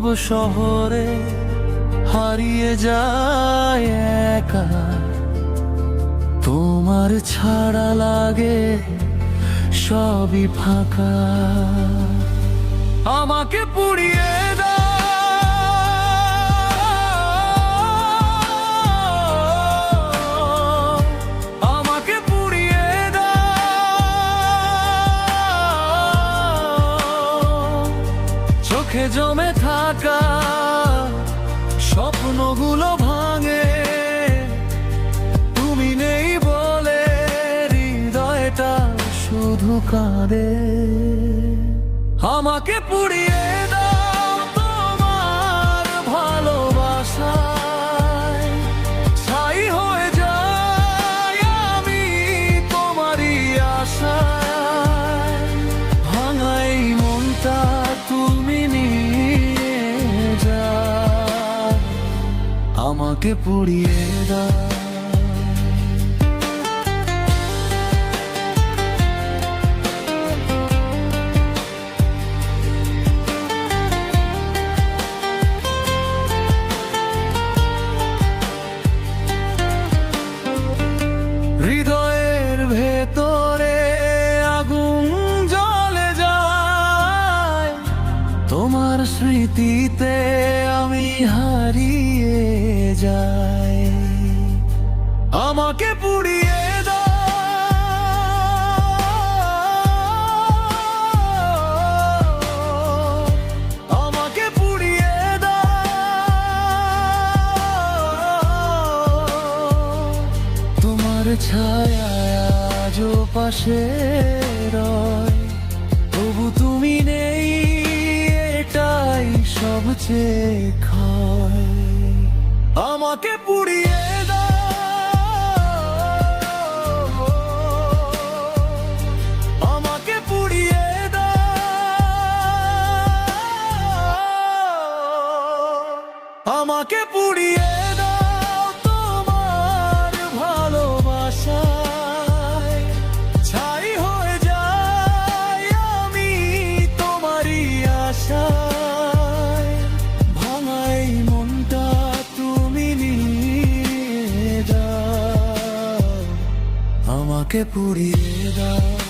নীরব শহরে হারিয়ে যায় একা। তোমার ছাড়া লাগে সবই ফাঁকা। আমাকে পুড়িয়ে চোখে জমে থাকা স্বপ্নগুলো ভাঙে, তুমি নেই বলে হৃদয়টা শুধু কাঁদে। আমাকে পুড়িয়ে দাও তোমার ভালোবাসায়, ছাই হয়ে যাই আমি তোমারই আশায়। ভাঙাই মনটা তুমি নিয়ে যাও, আমাকে পুড়িয়ে দাও। হৃদয়ের ভেতরে আগুন জ্বলে যায়, তোমার স্মৃতিতে আমি হারিয়ে যাই। আমাকে পুড়িয়ে আমাকে পুড়িয়ে তোমার ছায়া আজও পাশে রয়, তবু তুমি নেই এটাই সবচেয়ে ক্ষয়। আমাকে পুড়িয়ে আমাকে পুড়িয়ে আমাকে পুড়িয়ে দাও তোমার ভালোবাসায়, ছাই হয়ে যাই আমি তোমারই আশায়। ভাঙাই মনটা তুমি নিয়ে যাও, আমাকে পুড়িয়ে দাও।